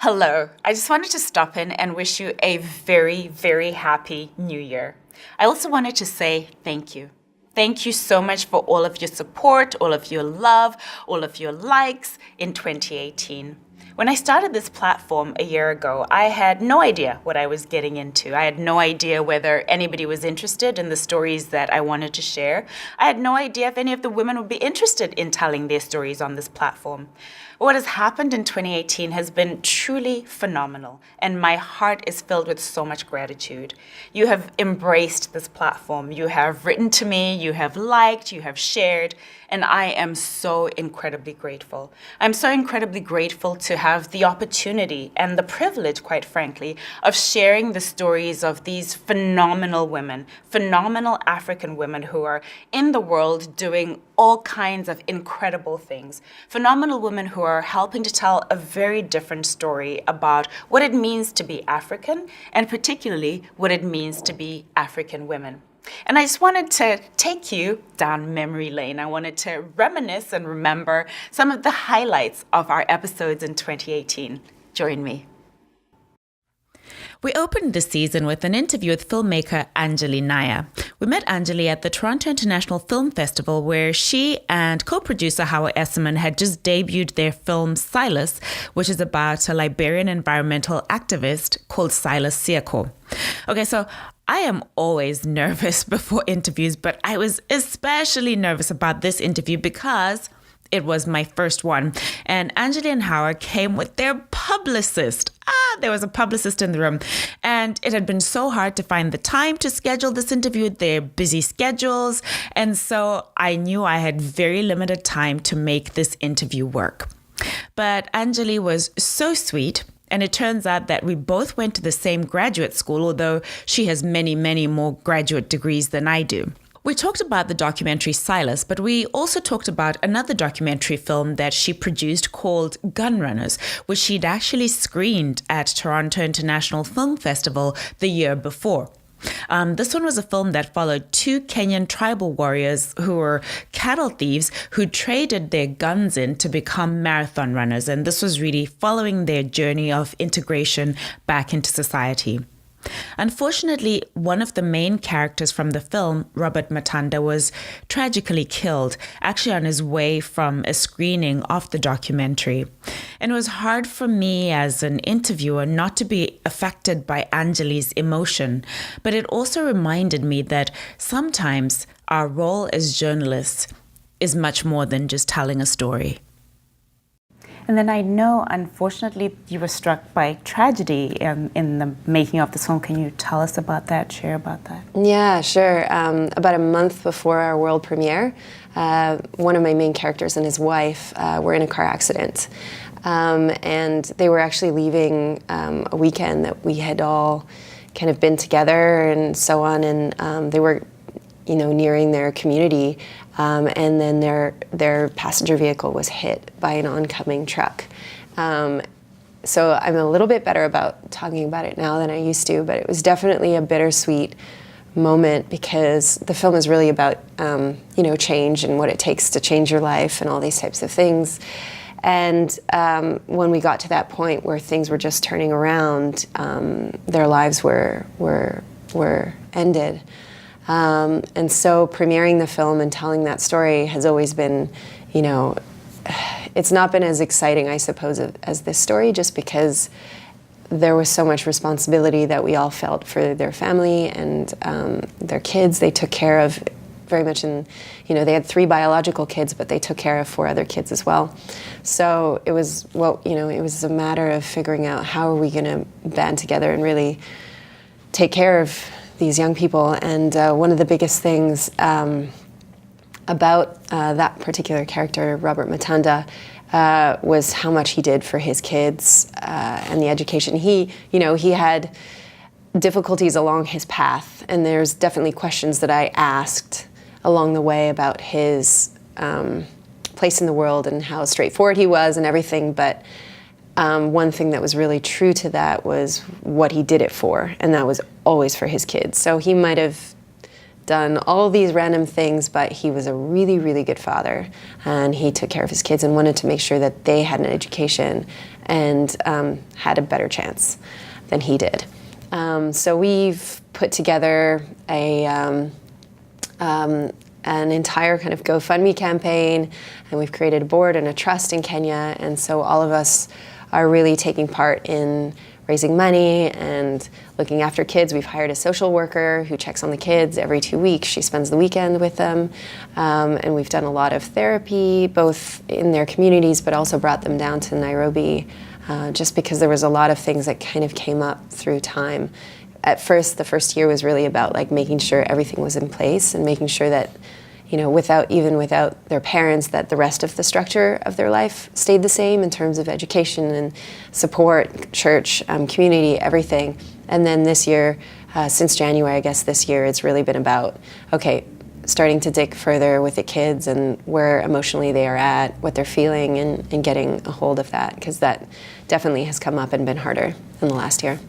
Hello. I just wanted to stop in and wish you a very, very happy new year. I also wanted to say thank you. Thank you so much for all of your support, all of your love, all of your likes in 2018. When I started this platform a year ago, I had no idea what I was getting into. I had no idea whether anybody was interested in the stories that I wanted to share. I had no idea if any of the women would be interested in telling their stories on this platform. What has happened in 2018 has been truly phenomenal, and my heart is filled with so much gratitude. You have embraced this platform. You have written to me, you have liked, you have shared, and I am so incredibly grateful. I'm so incredibly grateful to have the opportunity and the privilege, quite frankly, of sharing the stories of these phenomenal women, phenomenal African women who are in the world doing all kinds of incredible things. Phenomenal women who are helping to tell a very different story about what it means to be African, and particularly what it means to be African women. And I just wanted to take you down memory lane. I wanted to reminisce and remember some of the highlights of our episodes in 2018. Join me. We opened this season with an interview with filmmaker Anjali Nair. We met Anjali at the Toronto International Film Festival, where she and co-producer Hawa Esserman had just debuted their film Silas, which is about a Liberian environmental activist called Silas Siako. Okay, so I am always nervous before interviews, but I was especially nervous about this interview because it was my first one. And Anjali and Howard came with their publicist. There was a publicist in the room. And it had been so hard to find the time to schedule this interview, their busy schedules. And so I knew I had very limited time to make this interview work. But Anjali was so sweet. And it turns out that we both went to the same graduate school, although she has many, many more graduate degrees than I do. We talked about the documentary Silas, but we also talked about another documentary film that she produced called Gunrunners, which she'd actually screened at Toronto International Film Festival the year before. This one was a film that followed two Kenyan tribal warriors who were cattle thieves who traded their guns in to become marathon runners. And this was really following their journey of integration back into society. Unfortunately, one of the main characters from the film, Robert Matanda, was tragically killed, actually on his way from a screening of the documentary. And it was hard for me as an interviewer not to be affected by Anjali's emotion, but it also reminded me that sometimes our role as journalists is much more than just telling a story. And then I know, unfortunately, you were struck by tragedy in the making of this film. Can you tell us about that, share about that? Yeah, sure. About a month before our world premiere, one of my main characters and his wife were in a car accident. And they were actually leaving a weekend that we had all kind of been together and so on. And they were, nearing their community. And then their passenger vehicle was hit by an oncoming truck. So I'm a little bit better about talking about it now than I used to, but it was definitely a bittersweet moment because the film is really about, change and what it takes to change your life and all these types of things. And when we got to that point where things were just turning around, their lives were ended. And so premiering the film and telling that story has always been, it's not been as exciting, I suppose, as this story, just because there was so much responsibility that we all felt for their family and their kids. They took care of very much they had 3 biological kids, but they took care of 4 other kids as well. So it was, it was a matter of figuring out how are we going to band together and really take care of these young people. And one of the biggest things about that particular character, Robert Matanda, was how much he did for his kids and the education. He had difficulties along his path, and there's definitely questions that I asked along the way about his place in the world and how straightforward he was and everything, but one thing that was really true to that was what he did it for, and that was always for his kids. So he might have done all these random things, but he was a really, really good father, and he took care of his kids and wanted to make sure that they had an education and had a better chance than he did. So we've put together an entire kind of GoFundMe campaign, and we've created a board and a trust in Kenya, and so all of us are really taking part in raising money and looking after kids. We've hired a social worker who checks on the kids every 2 weeks. She spends the weekend with them, and we've done a lot of therapy, both in their communities, but also brought them down to Nairobi, just because there was a lot of things that kind of came up through time. At first, the first year was really about like making sure everything was in place and making sure that, you know, without their parents, that the rest of the structure of their life stayed the same in terms of education and support, church, community, everything. And then this year, since January, I guess this year, it's really been about, okay, starting to dig further with the kids and where emotionally they are at, what they're feeling, and getting a hold of that, because that definitely has come up and been harder in the last year.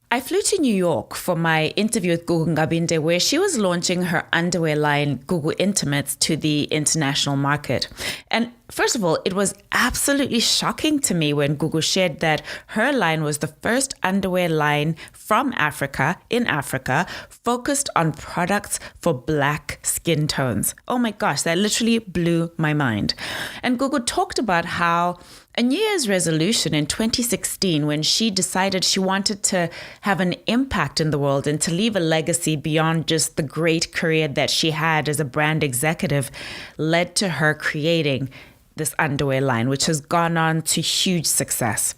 I flew to New York for my interview with Gugu Ngabinde, where she was launching her underwear line, Gugu Intimates, to the international market. And first of all, it was absolutely shocking to me when Gugu shared that her line was the first underwear line from Africa, in Africa, focused on products for Black skin tones. Oh my gosh, that literally blew my mind. And Gugu talked about how a New Year's resolution in 2016, when she decided she wanted to have an impact in the world and to leave a legacy beyond just the great career that she had as a brand executive, led to her creating this underwear line, which has gone on to huge success.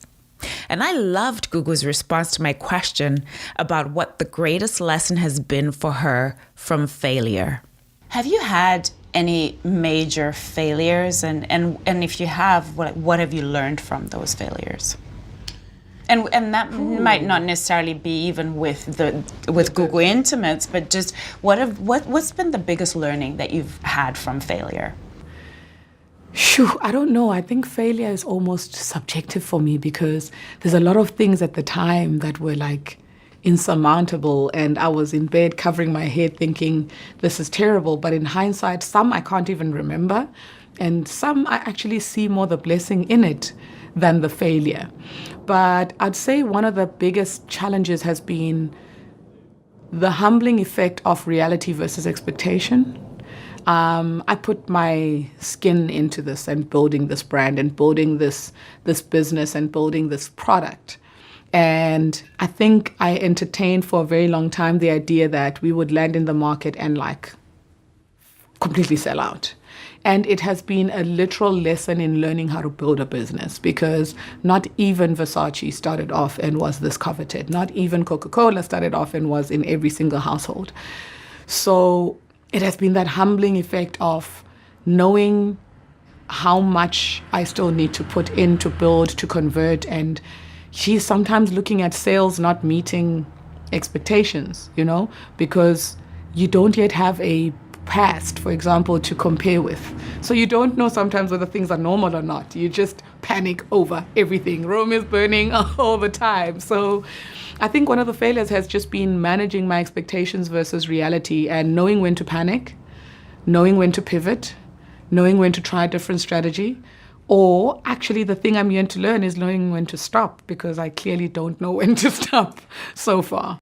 And I loved Gugu's response to my question about what the greatest lesson has been for her from failure. Have you had any major failures, and if you have, what have you learned from those failures? And that might not necessarily be even with Gugu Intimates, but just what's been the biggest learning that you've had from failure? I don't know. I think failure is almost subjective for me, because there's a lot of things at the time that were like insurmountable, and I was in bed covering my head thinking this is terrible, but in hindsight some I can't even remember, and some I actually see more the blessing in it than the failure. But I'd say one of the biggest challenges has been the humbling effect of reality versus expectation. I put my skin into this and building this brand and building this business and building this product. And I think I entertained for a very long time the idea that we would land in the market and like completely sell out. And it has been a literal lesson in learning how to build a business, because not even Versace started off and was this coveted. Not even Coca-Cola started off and was in every single household. So it has been that humbling effect of knowing how much I still need to put in to build, to convert, and she's sometimes looking at sales not meeting expectations, you know, because you don't yet have a past, for example, to compare with. So you don't know sometimes whether things are normal or not. You just panic over everything. Rome is burning all the time. So I think one of the failures has just been managing my expectations versus reality, and knowing when to panic, knowing when to pivot, knowing when to try a different strategy. Or actually the thing I'm here to learn is knowing when to stop, because I clearly don't know when to stop so far.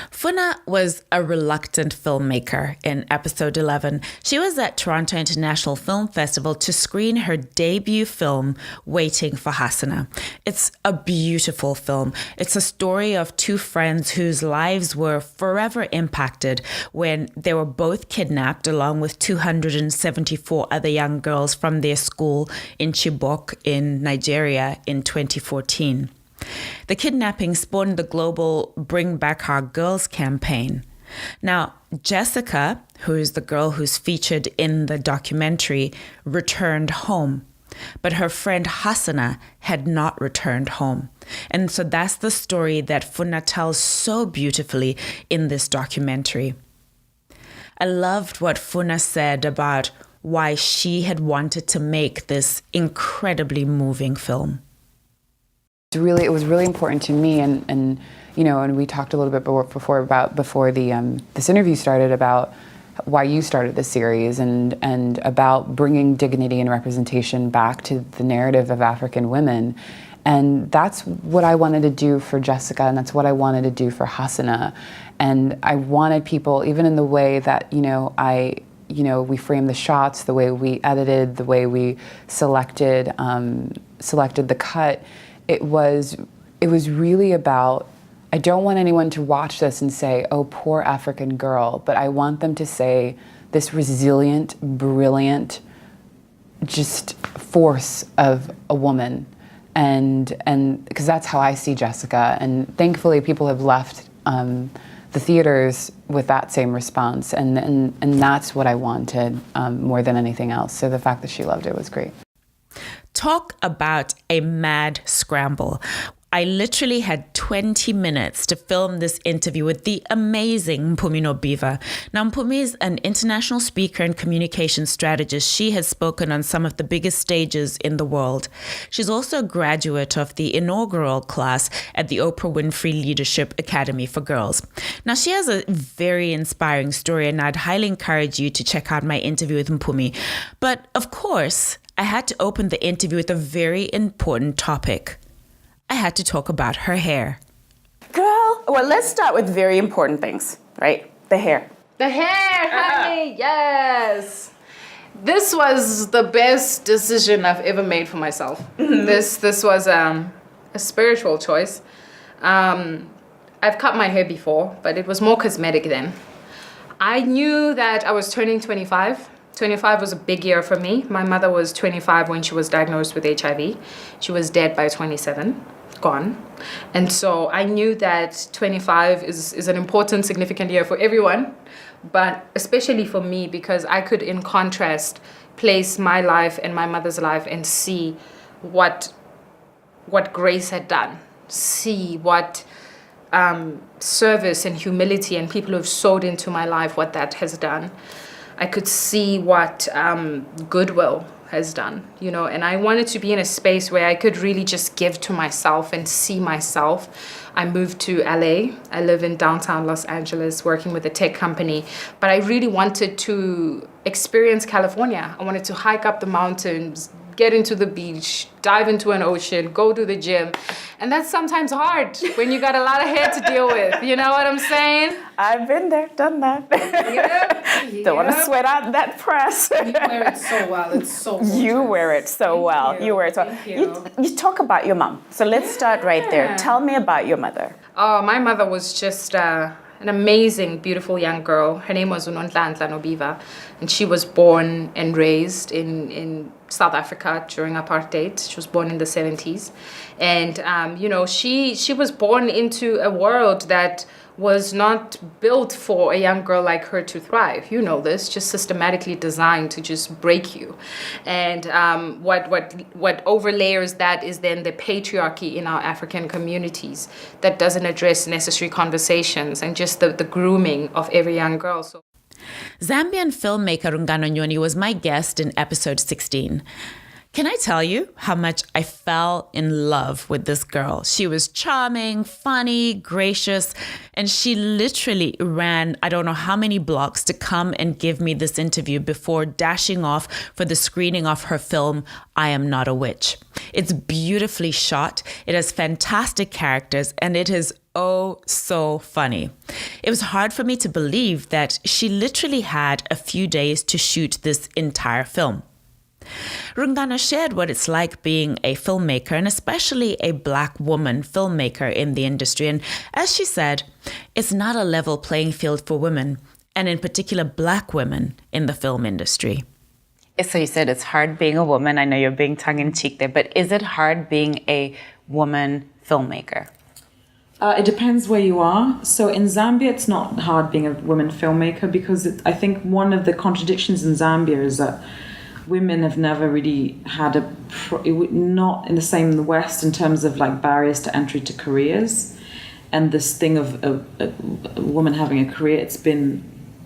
Funa was a reluctant filmmaker in episode 11. She was at Toronto International Film Festival to screen her debut film, Waiting for Hasana. It's a beautiful film. It's a story of two friends whose lives were forever impacted when they were both kidnapped along with 274 other young girls from their school in Chibok in Nigeria in 2014. The kidnapping spawned the global Bring Back Our Girls campaign. Now, Jessica, who is the girl who's featured in the documentary, returned home. But her friend Hasana had not returned home. And so that's the story that Funa tells so beautifully in this documentary. I loved what Funa said about why she had wanted to make this incredibly moving film. it was really important to me, and and we talked a little bit before this interview started about why you started this series and about bringing dignity and representation back to the narrative of African women. And that's what I wanted to do for Jessica, and that's what I wanted to do for Hasana. And I wanted people, even in the way that, we framed the shots, the way we edited, the way we selected the cut, it was really about, I don't want anyone to watch this and say, oh, poor African girl, but I want them to say, this resilient, brilliant, just force of a woman. And because that's how I see Jessica. And thankfully people have left the theaters with that same response. And that's what I wanted more than anything else. So the fact that she loved it was great. Talk about a mad scramble. I literally had 20 minutes to film this interview with the amazing Mpumi Nobiva. Now, Mpumi is an international speaker and communication strategist. She has spoken on some of the biggest stages in the world. She's also a graduate of the inaugural class at the Oprah Winfrey Leadership Academy for Girls. Now, she has a very inspiring story, and I'd highly encourage you to check out my interview with Mpumi. But, of course, I had to open the interview with a very important topic. I had to talk about her hair. Girl, well, let's start with very important things, right? The hair. The hair, honey, yes. This was the best decision I've ever made for myself. Mm-hmm. This was a spiritual choice. I've cut my hair before, but it was more cosmetic then. I knew that I was turning 25. 25 was a big year for me. My mother was 25 when she was diagnosed with HIV. She was dead by 27, gone. And so I knew that 25 is an important, significant year for everyone, but especially for me, because I could, in contrast, place my life and my mother's life and see what grace had done, see what service and humility and people who've sowed into my life, what that has done. I could see what goodwill has done, and I wanted to be in a space where I could really just give to myself and see myself. I moved to LA. I live in downtown Los Angeles working with a tech company, but I really wanted to experience California. I wanted to hike up the mountains, get into the beach, dive into an ocean, go to the gym. And that's sometimes hard when you got a lot of hair to deal with. You know what I'm saying? I've been there, done that. Yeah. Don't want to sweat out that press. You wear it so well. It's so gorgeous. You wear it so well. You wear it so well. You talk about your mom. So let's start right there. Tell me about your mother. Oh, my mother was just an amazing, beautiful young girl. Her name was Ndini Nobiva, and she was born and raised in South Africa during apartheid. She was born in the 70s. And, she was born into a world that was not built for a young girl like her to thrive. You know this, just systematically designed to just break you. And what overlayers that is then the patriarchy in our African communities that doesn't address necessary conversations and just the grooming of every young girl. So, Zambian filmmaker Rungano Nyoni was my guest in episode 16. Can I tell you how much I fell in love with this girl? She was charming, funny, gracious, and she literally ran I don't know how many blocks to come and give me this interview before dashing off for the screening of her film, I Am Not a Witch. It's beautifully shot, it has fantastic characters, and it is oh so funny. It was hard for me to believe that she literally had a few days to shoot this entire film. Rungano shared what it's like being a filmmaker and especially a Black woman filmmaker in the industry. And as she said, it's not a level playing field for women, and in particular Black women in the film industry. So you said it's hard being a woman. I know you're being tongue-in-cheek there, but is it hard being a woman filmmaker? It depends where you are. So in Zambia, it's not hard being a woman filmmaker because I think one of the contradictions in Zambia is that women have never really had not in the same in the West in terms of like barriers to entry to careers. And this thing of a woman having a career, it's been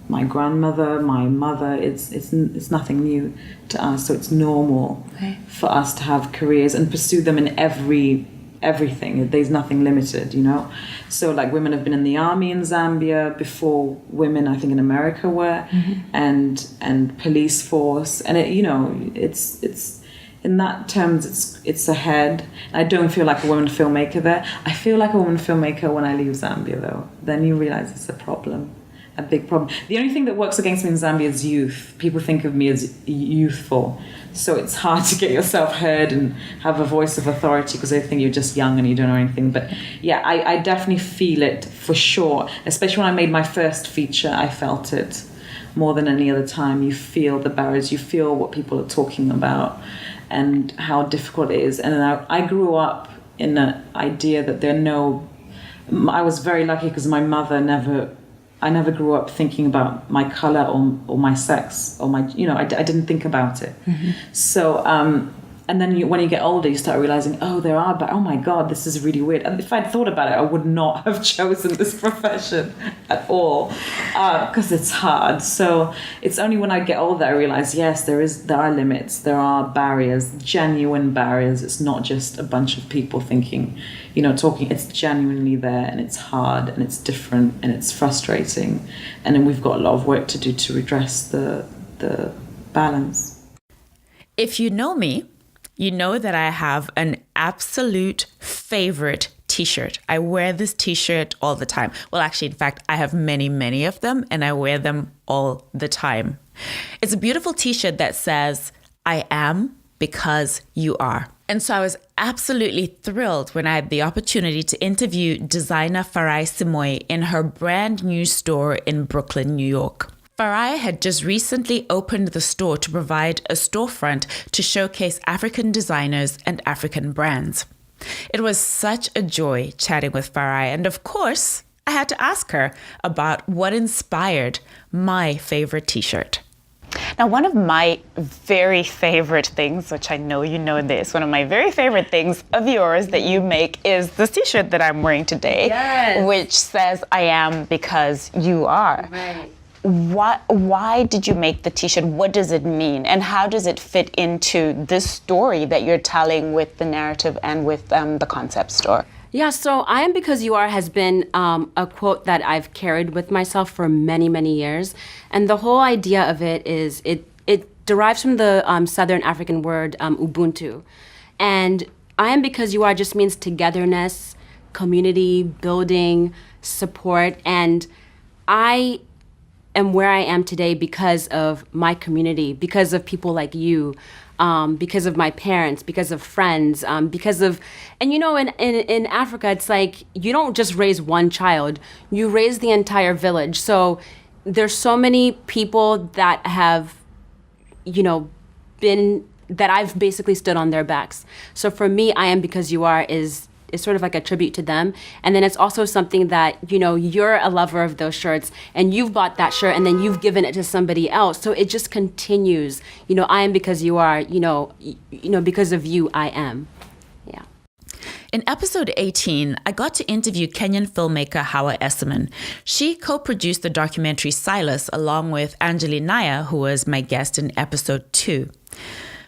my grandmother, my mother, it's nothing new to us. So it's normal for us to have careers and pursue them in every everything. There's nothing limited, you know. So like women have been in the army in Zambia before women, I think, in America were, and police force, and it, you know, it's in that terms it's ahead. I don't feel like a woman filmmaker there. I feel like a woman filmmaker when I leave Zambia, though. Then you realize it's a problem. A big problem. The only thing that works against me in Zambia is youth. People think of me as youthful. So it's hard to get yourself heard and have a voice of authority because they think you're just young and you don't know anything. But yeah, I definitely feel it for sure. Especially when I made my first feature, I felt it more than any other time. You feel the barriers, you feel what people are talking about and how difficult it is. And I grew up in the idea that I was very lucky because my mother I never grew up thinking about my color or my sex or my, you know, I didn't think about it. So, and then when you get older, you start realizing, oh my God, this is really weird. And if I'd thought about it, I would not have chosen this profession at all because it's hard. So it's only when I get older I realize, yes, there are limits, there are barriers, genuine barriers. It's not just a bunch of people thinking, you know, talking. It's genuinely there, and it's hard, and it's different, and it's frustrating, and then we've got a lot of work to do to redress the balance. If you know me, you know that I have an absolute favorite t-shirt. I wear this t-shirt all the time. Well, actually, in fact, I have many, many of them, and I wear them all the time. It's a beautiful t-shirt that says, I am because you are. And so I was absolutely thrilled when I had the opportunity to interview designer Farai Simoy in her brand new store in Brooklyn, New York. Farai had just recently opened the store to provide a storefront to showcase African designers and African brands. It was such a joy chatting with Farai, and of course, I had to ask her about what inspired my favorite t-shirt. Now, one of my very favorite things, which I know you know this, one of my very favorite things of yours that you make is this t-shirt that I'm wearing today, which says, I am because you are. Right. Why did you make the t-shirt? What does it mean? And how does it fit into this story that you're telling with the narrative and with the concept store? Yeah, so I am because you are has been a quote that I've carried with myself for many, many years. And the whole idea of it is it derives from the Southern African word Ubuntu. And I am because you are just means togetherness, community, building, support. And I am where I am today because of my community, because of people like you, because of my parents, because of friends, because of, and you know, in Africa, it's like you don't just raise one child, you raise the entire village. So there's so many people that have, you know, that I've basically stood on their backs. So for me, I am because you are is sort of like a tribute to them. And then it's also something that, you know, you're a lover of those shirts and you've bought that shirt and then you've given it to somebody else. So it just continues. You know, I am because you are, you know, because of you, I am. Yeah. In episode 18, I got to interview Kenyan filmmaker Hawa Esserman. She co-produced the documentary Silas along with Ndini Naya, who was my guest in episode 2.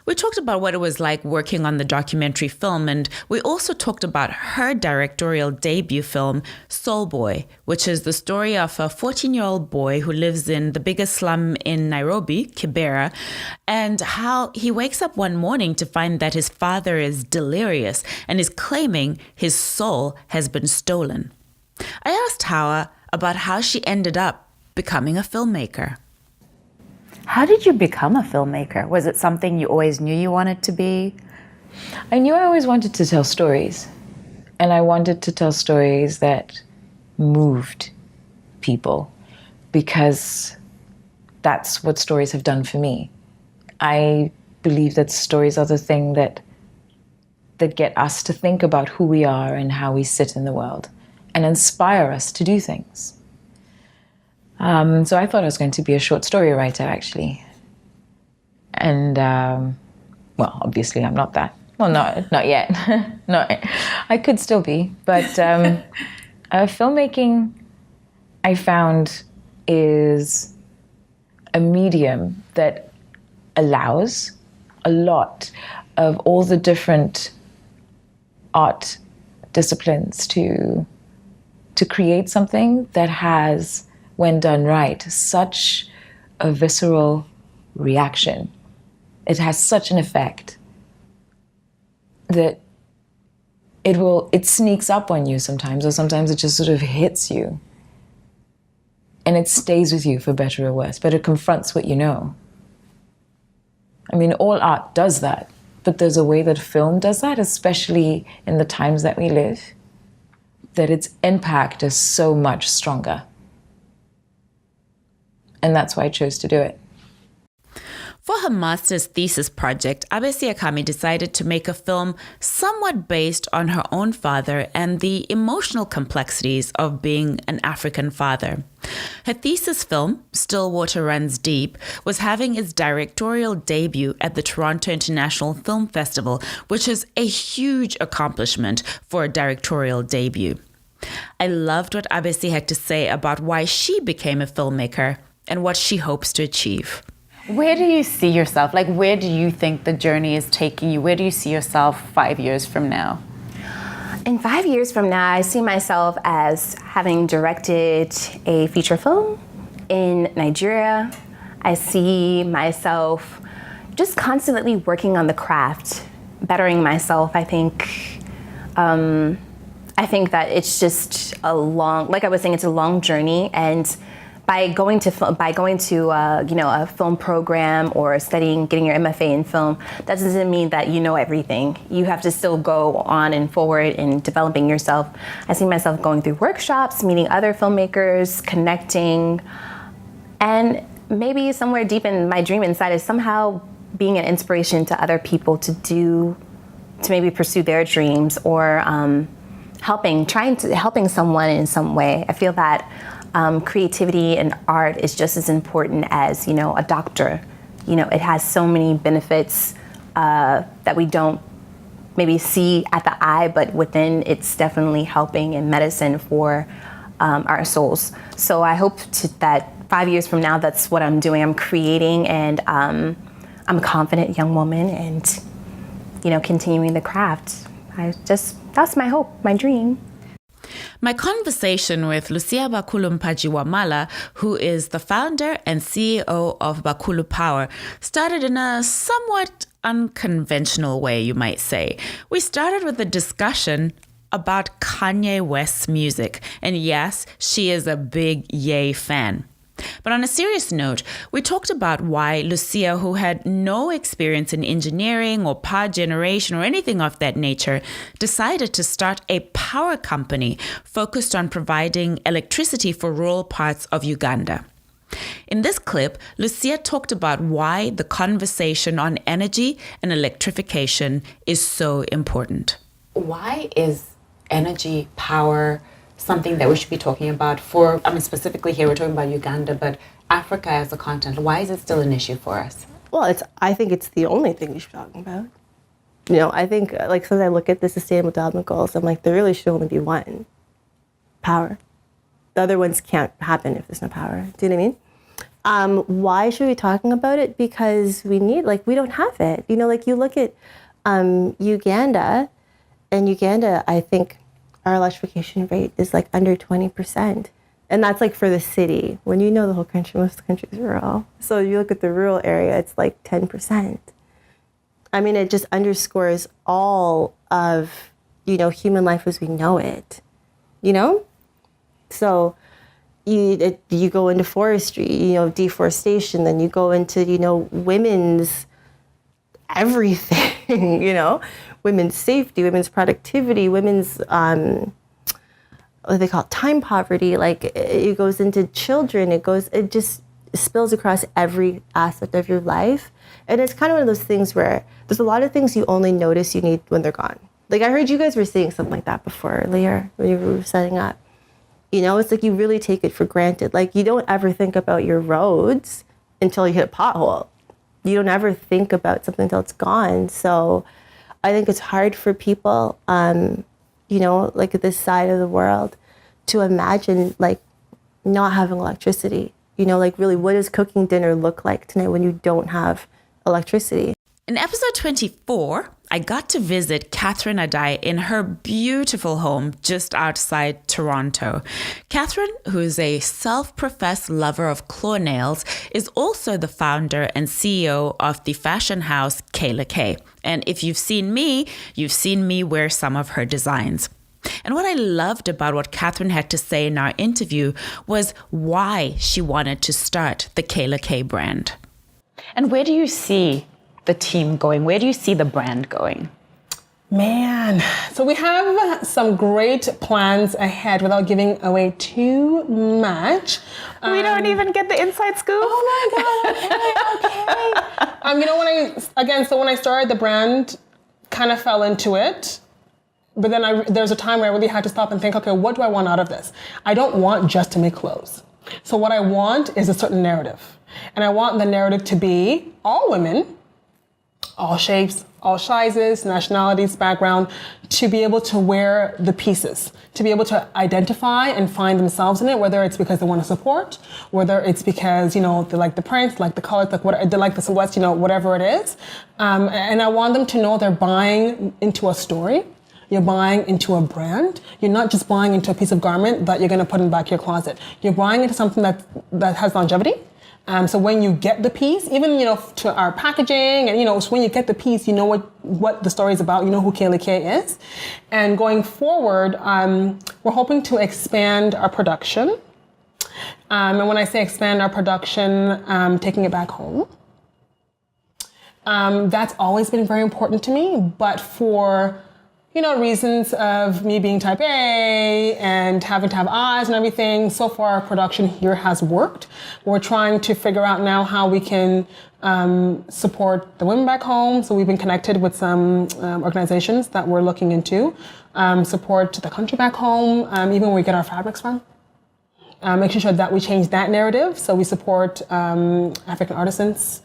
We talked about what it was like working on the documentary film, and we also talked about her directorial debut film, Soul Boy, which is the story of a 14-year-old boy who lives in the biggest slum in Nairobi, Kibera, and how he wakes up one morning to find that his father is delirious and is claiming his soul has been stolen. I asked Hawa about how she ended up becoming a filmmaker. How did you become a filmmaker? Was it something you always knew you wanted to be? I knew I always wanted to tell stories. And I wanted to tell stories that moved people because that's what stories have done for me. I believe that stories are the thing that get us to think about who we are and how we sit in the world and inspire us to do things. So I thought I was going to be a short story writer, actually. And, well, obviously I'm not that. Well, not yet. No, I could still be. But filmmaking, I found, is a medium that allows a lot of all the different art disciplines to create something that has, when done right, such a visceral reaction. It has such an effect that it sneaks up on you sometimes, or sometimes it just sort of hits you. And it stays with you for better or worse, but it confronts what you know. I mean, all art does that, but there's a way that film does that, especially in the times that we live, that its impact is so much stronger. And that's why I chose to do it. For her master's thesis project, Abesi Akami decided to make a film somewhat based on her own father and the emotional complexities of being an African father. Her thesis film, Still Water Runs Deep, was having its directorial debut at the Toronto International Film Festival, which is a huge accomplishment for a directorial debut. I loved what Abesi had to say about why she became a filmmaker and what she hopes to achieve. Where do you see yourself? Like, where do you think the journey is taking you? Where do you see yourself 5 years from now? In 5 years from now, I see myself as having directed a feature film in Nigeria. I see myself just constantly working on the craft, bettering myself. I think that it's just a long, like I was saying, it's a long journey, and by going to a film program or studying, getting your MFA in film, that doesn't mean that you know everything. You have to still go on and forward in developing yourself. I see myself going through workshops, meeting other filmmakers, connecting, and maybe somewhere deep in my dream inside is somehow being an inspiration to other people to maybe pursue their dreams, or helping someone in some way. I feel that creativity and art is just as important as, a doctor. It has so many benefits that we don't maybe see at the eye, but within it's definitely helping in medicine for our souls. So I hope that 5 years from now, that's what I'm doing. I'm creating, and I'm a confident young woman, and continuing the craft. That's my hope, my dream. My conversation with Lucia Bakulu Mpaji-Wamala, who is the founder and CEO of Bakulu Power, started in a somewhat unconventional way, you might say. We started with a discussion about Kanye West's music, and yes, she is a big Ye fan. But on a serious note, we talked about why Lucia, who had no experience in engineering or power generation or anything of that nature, decided to start a power company focused on providing electricity for rural parts of Uganda. In this clip, Lucia talked about why the conversation on energy and electrification is so important. Why is energy, power, something that we should be talking about specifically here we're talking about Uganda, but Africa as a continent, why is it still an issue for us? Well, I think it's the only thing we should be talking about. I think, sometimes I look at the Sustainable Development Goals, I'm like, there really should only be one. Power. The other ones can't happen if there's no power. Do you know what I mean? Why should we be talking about it? Because we don't have it. You look at Uganda, and Uganda, I think, our electrification rate is under 20%. And that's for the city. When the whole country, most of the country is rural. So you look at the rural area, it's 10%. I mean, it just underscores all of, human life as we know it, So you go into forestry, deforestation, then you go into, women's everything, women's safety, women's productivity, women's, what they call it, time poverty. It goes into children. It just spills across every aspect of your life. And it's kind of one of those things where there's a lot of things you only notice you need when they're gone. I heard you guys were saying something like that before earlier when you were setting up. It's you really take it for granted. You don't ever think about your roads until you hit a pothole. You don't ever think about something until it's gone. So I think it's hard for people, at this side of the world, to imagine, not having electricity. Really, what does cooking dinner look like tonight when you don't have electricity? In episode 24, I got to visit Catherine Adai in her beautiful home just outside Toronto. Catherine, who is a self-professed lover of claw nails, is also the founder and CEO of the fashion house Kayla K. And if you've seen me wear some of her designs. And what I loved about what Catherine had to say in our interview was why she wanted to start the Kayla K brand. And where do you see the team going? Where do you see the brand going? Man, so we have some great plans ahead without giving away too much. We don't even get the inside scoop. Oh my God, okay. You know, when I started the brand, kind of fell into it. But then there's a time where I really had to stop and think, okay, what do I want out of this? I don't want just to make clothes. So what I want is a certain narrative. And I want the narrative to be all women, all shapes, all sizes, nationalities, background, to be able to wear the pieces, to be able to identify and find themselves in it, whether it's because they want to support, whether it's because, you know, they like the prints, like the colors, they like the silhouettes, you know, whatever it is. And I want them to know they're buying into a story. You're buying into a brand. You're not just buying into a piece of garment that you're going to put in the back of your closet. You're buying into something that has longevity. So when you get the piece, even, you know, to our packaging, and, you know, so when you get the piece, you know what the story is about, you know who Kayla K is. And going forward, we're hoping to expand our production. And when I say expand our production, taking it back home. That's always been very important to me, but for, you know, reasons of me being type A and having to have eyes and everything, so far our production here has worked. We're trying to figure out now how we can support the women back home. So we've been connected with some organizations that we're looking into, support the country back home, even where we get our fabrics from. Making sure that we change that narrative. So we support African artisans.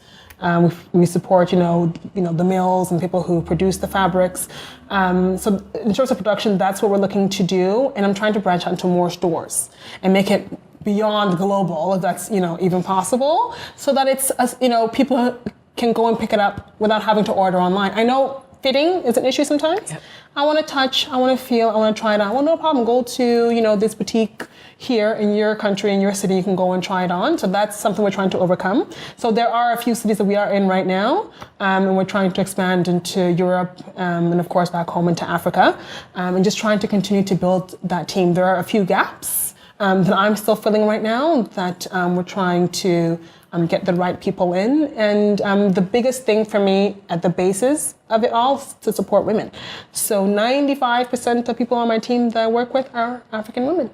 We support, you know, the mills and people who produce the fabrics. So in terms of production, that's what we're looking to do. And I'm trying to branch out into more stores and make it beyond global, if that's, you know, even possible, so that it's, you know, people can go and pick it up without having to order online. I know fitting is an issue sometimes. Yep. I want to touch, I want to feel, I want to try it on. Well, no problem. Go to, you know, this boutique here in your country, in your city, you can go and try it on. So that's something we're trying to overcome. So there are a few cities that we are in right now, and we're trying to expand into Europe, and of course back home into Africa, and just trying to continue to build that team. There are a few gaps that I'm still filling right now that we're trying to get the right people in. And the biggest thing for me at the basis of it all is to support women. So 95% of people on my team that I work with are African women.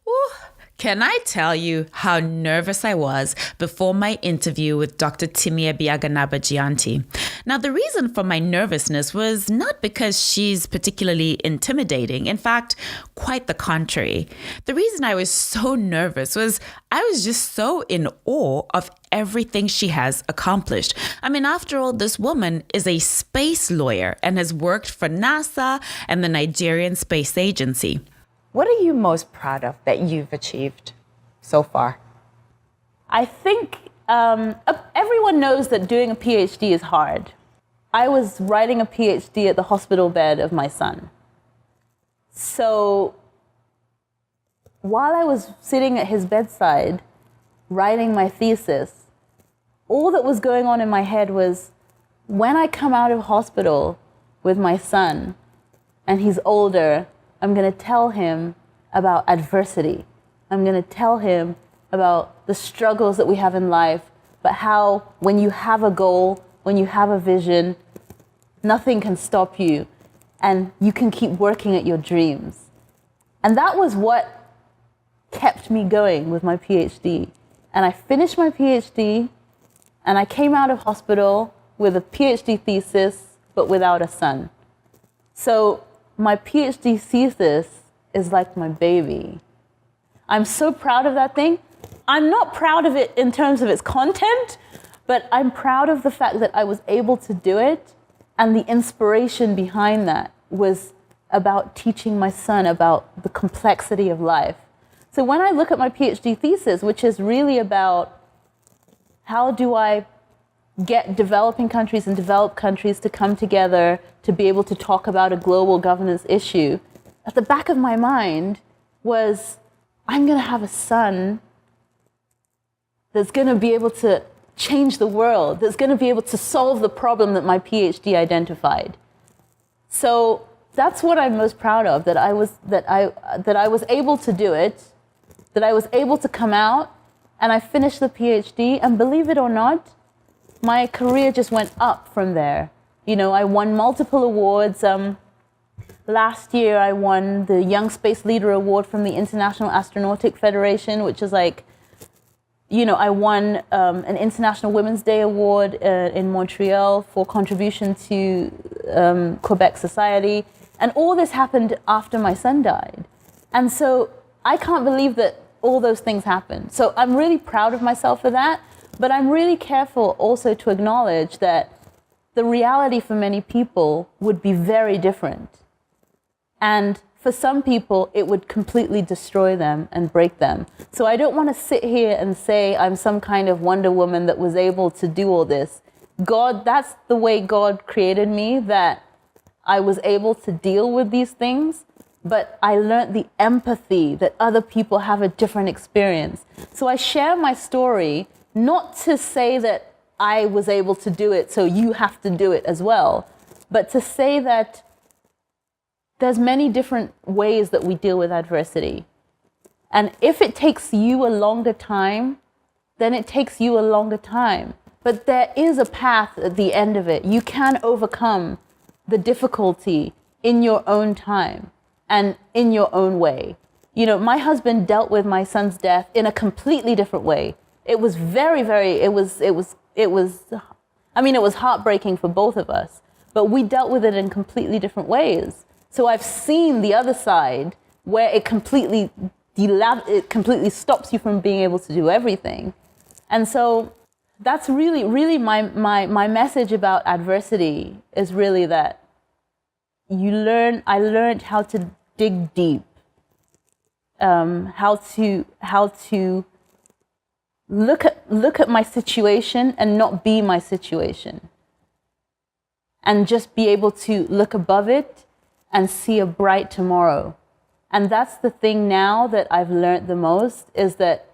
Ooh, can I tell you how nervous I was before my interview with Dr. Timia Biaganaba-Gianti? Now, the reason for my nervousness was not because she's particularly intimidating. In fact, quite the contrary. The reason I was so nervous was I was just so in awe of everything she has accomplished. I mean, after all, this woman is a space lawyer and has worked for NASA and the Nigerian Space Agency. What are you most proud of that you've achieved so far? I think everyone knows that doing a PhD is hard. I was writing a PhD at the hospital bed of my son. So while I was sitting at his bedside writing my thesis, all that was going on in my head was, when I come out of hospital with my son and he's older, I'm going to tell him about adversity. I'm going to tell him about the struggles that we have in life, but how when you have a goal, when you have a vision, nothing can stop you and you can keep working at your dreams. And that was what kept me going with my PhD. And I finished my PhD and I came out of hospital with a PhD thesis, but without a son. So my PhD thesis is like my baby. I'm so proud of that thing. I'm not proud of it in terms of its content, but I'm proud of the fact that I was able to do it, and the inspiration behind that was about teaching my son about the complexity of life. So when I look at my PhD thesis, which is really about how do I get developing countries and developed countries to come together to be able to talk about a global governance issue, at the back of my mind was, I'm going to have a son that's going to be able to change the world, that's going to be able to solve the problem that my PhD identified. So that's what I'm most proud of, that I was able to do it, that I was able to come out, and I finished the PhD, and believe it or not, my career just went up from there. You know, I won multiple awards. Last year, I won the Young Space Leader Award from the International Astronautic Federation, which is like, you know, I won an International Women's Day Award in Montreal for contribution to Quebec society. And all this happened after my son died. And so I can't believe that all those things happened. So I'm really proud of myself for that. But I'm really careful also to acknowledge that the reality for many people would be very different. And for some people, it would completely destroy them and break them. So I don't want to sit here and say I'm some kind of Wonder Woman that was able to do all this. God, that's the way God created me, that I was able to deal with these things, but I learned the empathy that other people have a different experience. So I share my story, not to say that I was able to do it, so you have to do it as well, but to say that there's many different ways that we deal with adversity. And if it takes you a longer time, then it takes you a longer time. But there is a path at the end of it. You can overcome the difficulty in your own time and in your own way. You know, my husband dealt with my son's death in a completely different way. It was it was heartbreaking for both of us, but we dealt with it in completely different ways. So I've seen the other side where it completely stops you from being able to do everything. And so that's really my message about adversity is really that I learned how to dig deep, how to look at my situation and not be my situation, and just be able to look above it and see a bright tomorrow. And that's the thing now that I've learned the most, is that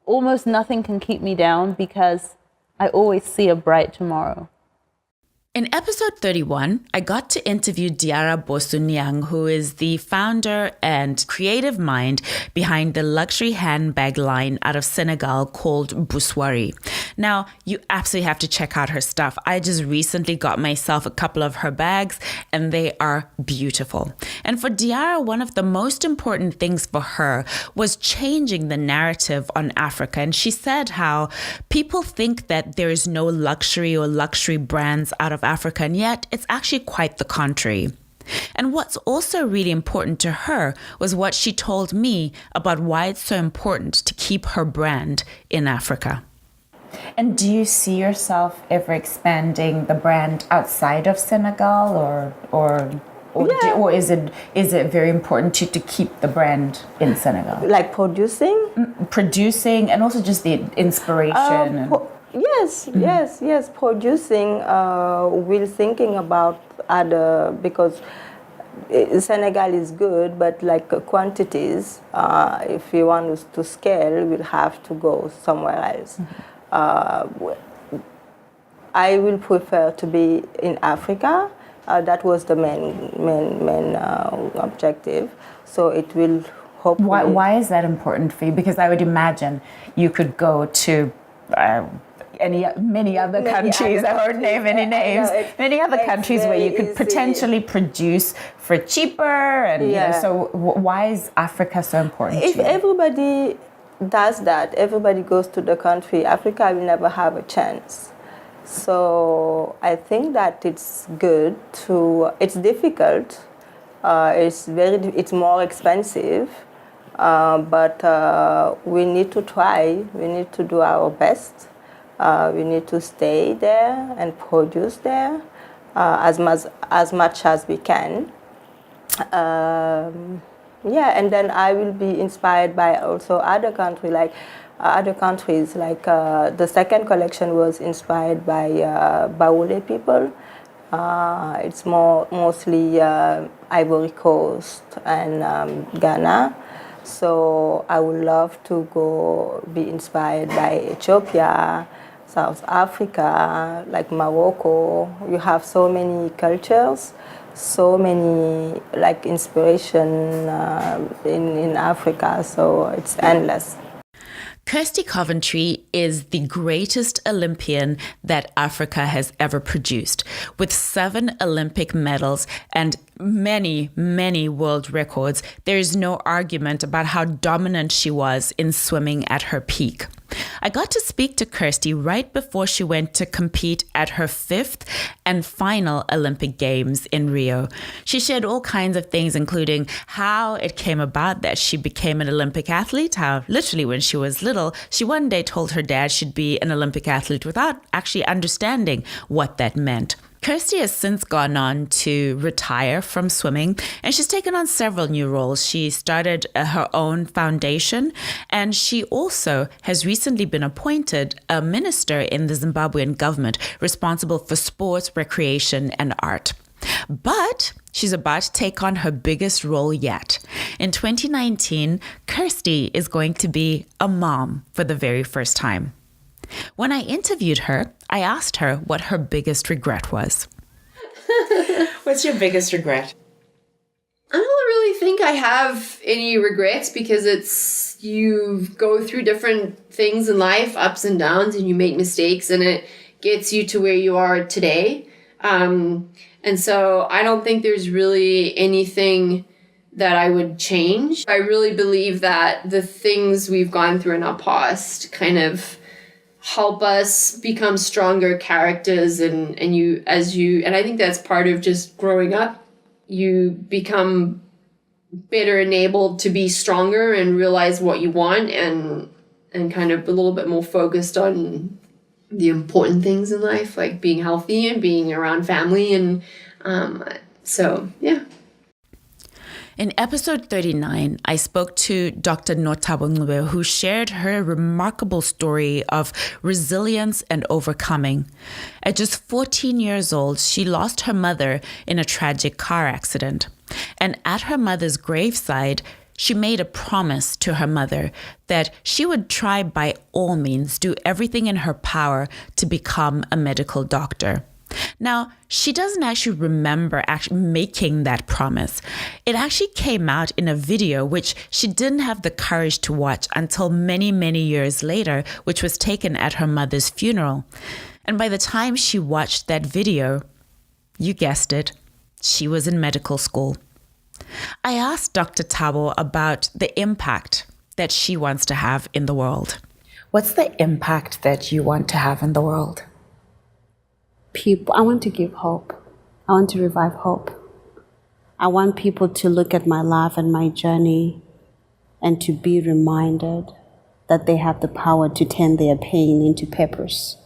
almost nothing can keep me down because I always see a bright tomorrow. In episode 31, I got to interview Diarra Bosunyang, who is the founder and creative mind behind the luxury handbag line out of Senegal called Boussoirie. Now, you absolutely have to check out her stuff. I just recently got myself a couple of her bags, and they are beautiful. And for Diarra, one of the most important things for her was changing the narrative on Africa. And she said how people think that there is no luxury or luxury brands out of Africa, and yet it's actually quite the contrary. And what's also really important to her was what she told me about why it's so important to keep her brand in Africa. And do you see yourself ever expanding the brand outside of Senegal, or is it very important to keep the brand in Senegal? Like producing? Producing, and also just the inspiration. Yes, producing. We're thinking about other, because Senegal is good, but like quantities, if we want to scale, we'll have to go somewhere else. I will prefer to be in Africa. That was the main objective. So it will hopefully. Why is that important for you? Because I would imagine you could go to many other countries. I won't name any names. Many other countries where you could potentially produce for cheaper, and so why is Africa so important? If everybody does that, everybody goes to the country, Africa will never have a chance. So I think that it's good to. It's difficult. It's more expensive. But we need to try. We need to do our best. We need to stay there and produce there as much as we can. And then I will be inspired by also other countries. Like other countries. Like the second collection was inspired by Baoulé people. It's mostly Ivory Coast and Ghana. So I would love to go be inspired by Ethiopia, South Africa, like Morocco. You have so many cultures, so many like inspiration in Africa. So it's endless. Kirsty Coventry is the greatest Olympian that Africa has ever produced, with 7 Olympic medals and many, many world records. There is no argument about how dominant she was in swimming at her peak. I got to speak to Kirsty right before she went to compete at her 5th and final Olympic Games in Rio. She shared all kinds of things, including how it came about that she became an Olympic athlete, how literally when she was little, she one day told her dad she'd be an Olympic athlete without actually understanding what that meant. Kirsty has since gone on to retire from swimming, and she's taken on several new roles. She started her own foundation, and she also has recently been appointed a minister in the Zimbabwean government responsible for sports, recreation, and art. But she's about to take on her biggest role yet. In 2019, Kirsty is going to be a mom for the very first time. When I interviewed her, I asked her what her biggest regret was. What's your biggest regret? I don't really think I have any regrets because you go through different things in life, ups and downs, and you make mistakes, and it gets you to where you are today. And so I don't think there's really anything that I would change. I really believe that the things we've gone through in our past kind of help us become stronger characters, and I think that's part of just growing up. You become better enabled to be stronger and realize what you want, and kind of a little bit more focused on the important things in life, like being healthy and being around family, and so yeah. In episode 39, I spoke to Dr. Nothabo Ncube, who shared her remarkable story of resilience and overcoming. At just 14 years old, she lost her mother in a tragic car accident. And at her mother's graveside, she made a promise to her mother that she would try by all means do everything in her power to become a medical doctor. Now, she doesn't actually remember actually making that promise. It actually came out in a video which she didn't have the courage to watch until many, many years later, which was taken at her mother's funeral. And by the time she watched that video, you guessed it, she was in medical school. I asked Dr. Thabo about the impact that she wants to have in the world. What's the impact that you want to have in the world? People, I want to give hope. I want to revive hope. I want people to look at my life and my journey and to be reminded that they have the power to turn their pain into purpose,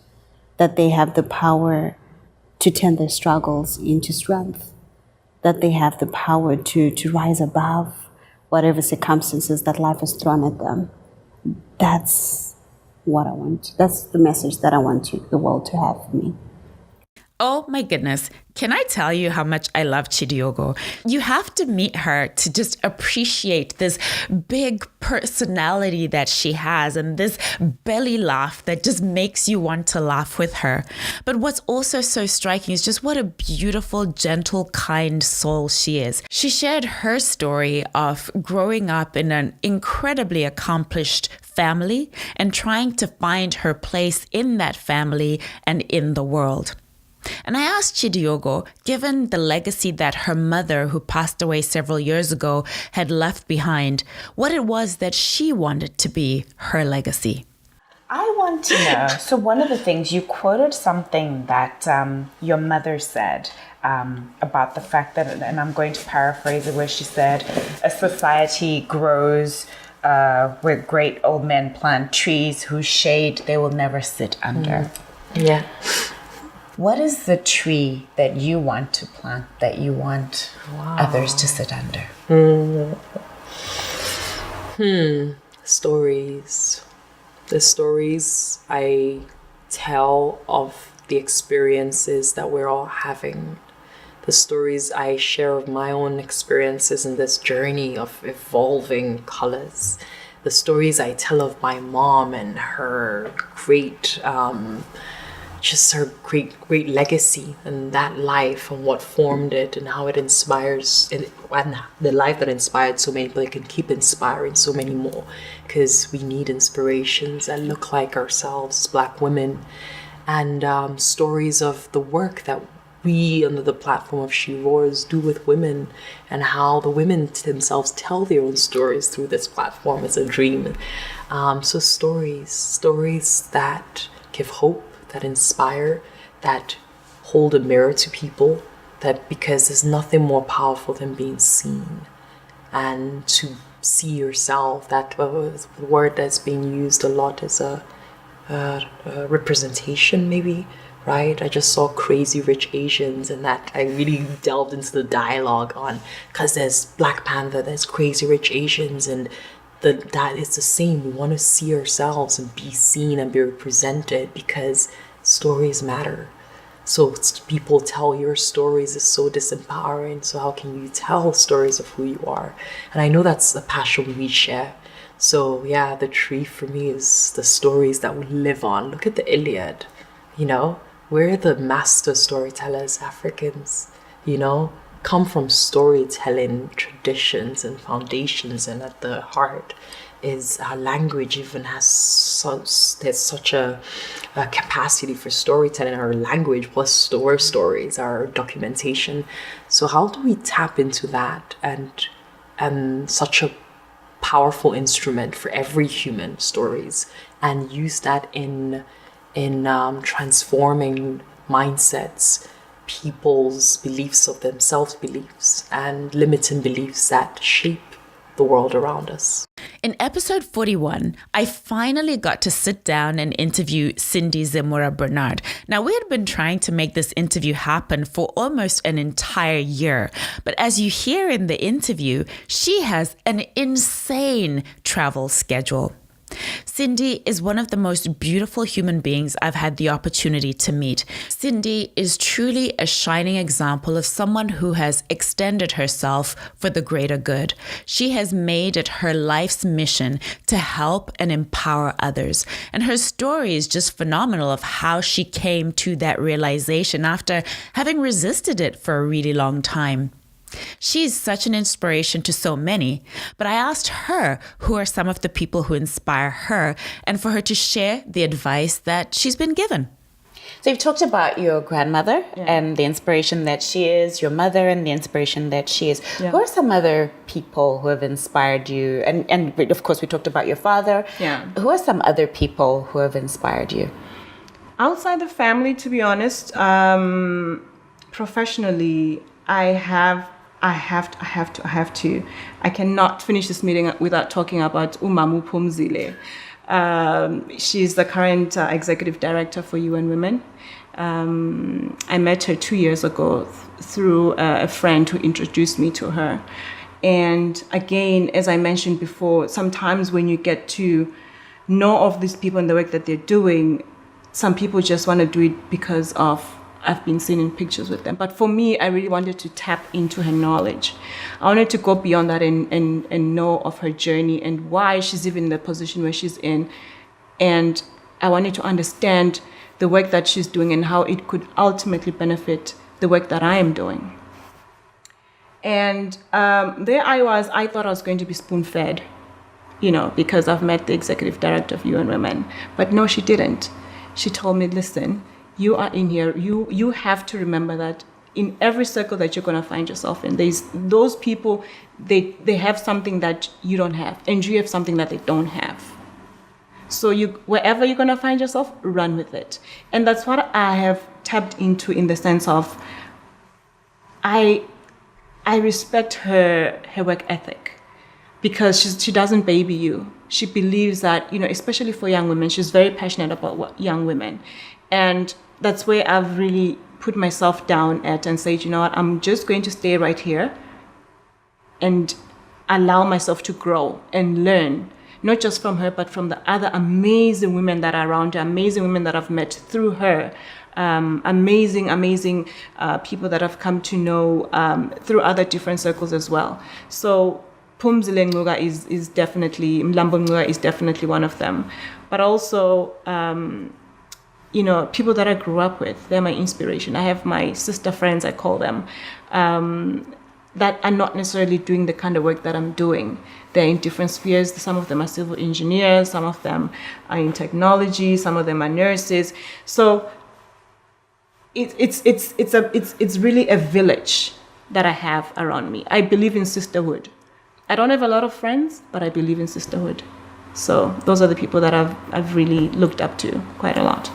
that they have the power to turn their struggles into strength, that they have the power to rise above whatever circumstances that life has thrown at them. That's what I want. That's the message that I want the world to have for me. Oh my goodness. Can I tell you how much I love Chidiogo? You have to meet her to just appreciate this big personality that she has and this belly laugh that just makes you want to laugh with her. But what's also so striking is just what a beautiful, gentle, kind soul she is. She shared her story of growing up in an incredibly accomplished family and trying to find her place in that family and in the world. And I asked Chidiogo, given the legacy that her mother, who passed away several years ago, had left behind, what it was that she wanted to be her legacy. I want to know, so one of the things, you quoted something that your mother said about the fact that, and I'm going to paraphrase it, where she said, a society grows where great old men plant trees whose shade they will never sit under. Yeah. What is the tree that you want to plant, that you want others to sit under? Stories. The stories I tell of the experiences that we're all having, the stories I share of my own experiences in this journey of evolving colors, the stories I tell of my mom and her great, just her great legacy and that life and what formed it and how it inspires, and the life that inspired so many people, it can keep inspiring so many more, because we need inspirations that look like ourselves as Black women, and stories of the work that we, under the platform of She Roars, do with women, and how the women themselves tell their own stories through this platform as a dream. So stories that give hope, that inspire, that hold a mirror to people, that because there's nothing more powerful than being seen, and to see yourself. That word that's being used a lot as a representation, maybe, right? I just saw Crazy Rich Asians, and that I really delved into the dialogue on, because there's Black Panther, there's Crazy Rich Asians, and that is the same. We want to see ourselves and be seen and be represented, because stories matter. So people tell your stories is so disempowering. So how can you tell stories of who you are? And I know that's a passion we share. So yeah, the tree for me is the stories that we live on. Look at the Iliad, you know? We're the master storytellers, Africans, you know? Come from storytelling traditions and foundations, and at the heart is our language even has there's such a capacity for storytelling. Our language plus stories, our documentation. So how do we tap into that, and such a powerful instrument for every human, stories, and use that in transforming mindsets, people's beliefs of themselves, beliefs and limiting beliefs that shape the world around us. In episode 41, I finally got to sit down and interview Cindy Zemura Bernard. Now, we had been trying to make this interview happen for almost an entire year, but as you hear in the interview, she has an insane travel schedule. Cindy is one of the most beautiful human beings I've had the opportunity to meet. Cindy is truly a shining example of someone who has extended herself for the greater good. She has made it her life's mission to help and empower others. And her story is just phenomenal of how she came to that realization after having resisted it for a really long time. She's such an inspiration to so many, but I asked her who are some of the people who inspire her, and for her to share the advice that she's been given. So you've talked about your grandmother and the inspiration that she is, your mother and the inspiration that she is. Yeah. Who are some other people who have inspired you? And of course, we talked about your father. Yeah. Who are some other people who have inspired you? Outside the family, to be honest, professionally, I cannot finish this meeting without talking about Umamu Pumzile. She's the current executive director for UN Women. I met her 2 years ago through a friend who introduced me to her. And again, as I mentioned before, sometimes when you get to know of these people and the work that they're doing, some people just want to do it because of I've been seen in pictures with them. But for me, I really wanted to tap into her knowledge. I wanted to go beyond that and know of her journey and why she's even in the position where she's in. And I wanted to understand the work that she's doing and how it could ultimately benefit the work that I am doing. And there I thought I was going to be spoon-fed, because I've met the executive director of UN Women. But no, she didn't. She told me, listen, you are in here. You have to remember that in every circle that you're going to find yourself in, there's those people, they have something that you don't have, and you have something that they don't have. So wherever you're going to find yourself, run with it. And that's what I have tapped into, in the sense of I respect her work ethic, because she doesn't baby you. She believes that, especially for young women, she's very passionate about young women. And that's where I've really put myself down at and said, what, I'm just going to stay right here and allow myself to grow and learn. not just from her, but from the other amazing women that are around her, amazing women that I've met through her. Amazing people that I've come to know through other different circles as well. So Phumzile Ngcuka is definitely, Mlambo Ngcuka is definitely one of them. But also, people that I grew up with, they're my inspiration. I have my sister friends, I call them, that are not necessarily doing the kind of work that I'm doing. They're in different spheres. Some of them are civil engineers, some of them are in technology, some of them are nurses. So it's really a village that I have around me. I believe in sisterhood. I don't have a lot of friends, but I believe in sisterhood. So those are the people that I've really looked up to quite a lot.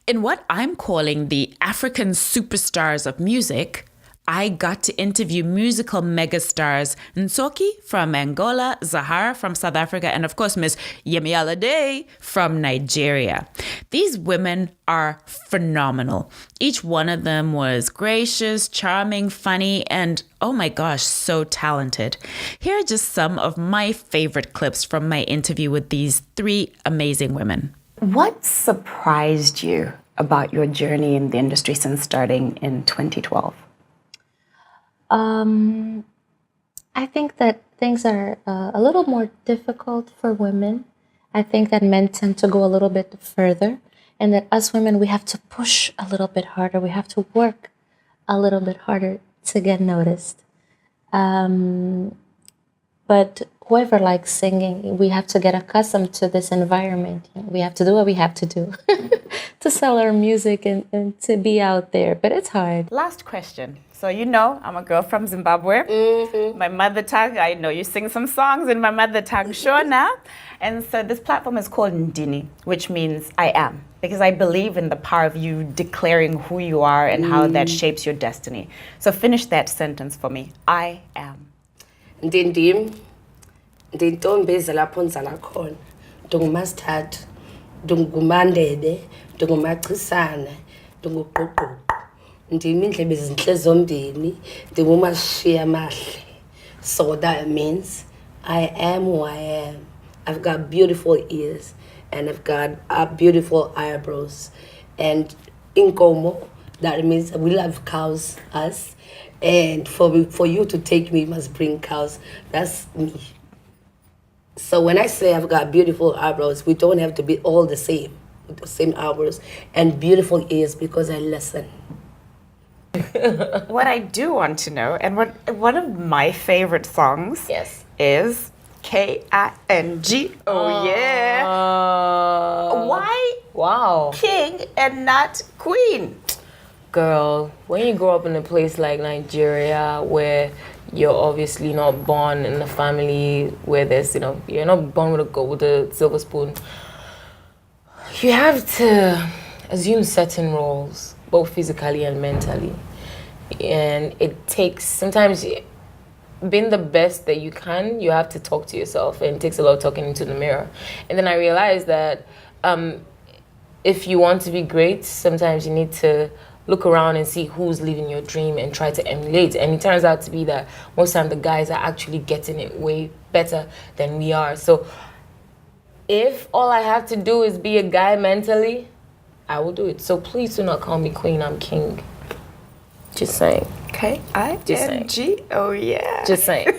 In what I'm calling the African superstars of music, I got to interview musical megastars Nsoki from Angola, Zahara from South Africa, and of course Miss Yemi Alade from Nigeria. These women are phenomenal. Each one of them was gracious, charming, funny, and oh my gosh, so talented. Here are just some of my favorite clips from my interview with these three amazing women. What surprised you about your journey in the industry since starting in 2012? I think that things are a little more difficult for women. I think that men tend to go a little bit further, and that us women, we have to push a little bit harder. We have to work a little bit harder to get noticed. But whoever likes singing, we have to get accustomed to this environment. We have to do what we have to do to sell our music and to be out there. But it's hard. Last question. So I'm a girl from Zimbabwe. Mm-hmm. My mother tongue, I know you sing some songs in my mother tongue, Shona. And so this platform is called Ndini, which means I am. Because I believe in the power of you declaring who you are and how that shapes your destiny. So finish that sentence for me. I am. Ndindim, ndintombi ezalapho ndizala khona, ndingumastad, ndingumandebe, ndingumacisana, ndinguquququ, ndim indlebe ezintle zombini, ndingumashiya amahle. So that means I am who I am. I've got beautiful ears and I've got beautiful eyebrows. And inkomo, that means we love cows, us. And for you to take me, you must bring cows. That's me. So when I say I've got beautiful eyebrows, we don't have to be all the same, with the same eyebrows. And beautiful ears because I listen. What I do want to know, and one of my favorite songs is K-I-N-G. Oh, yeah. Why king and not queen? Girl, when you grow up in a place like Nigeria where you're obviously not born in a family where there's, you're not born with a silver spoon, you have to assume certain roles, both physically and mentally. And it takes, sometimes being the best that you can, you have to talk to yourself, and it takes a lot of talking into the mirror. And then I realized that if you want to be great, sometimes you need to look around and see who's living your dream and try to emulate. And it turns out to be that most of the time the guys are actually getting it way better than we are. So if all I have to do is be a guy mentally, I will do it. So please do not call me queen, I'm king. Just saying. K-I-N-G? Oh, yeah. Just saying.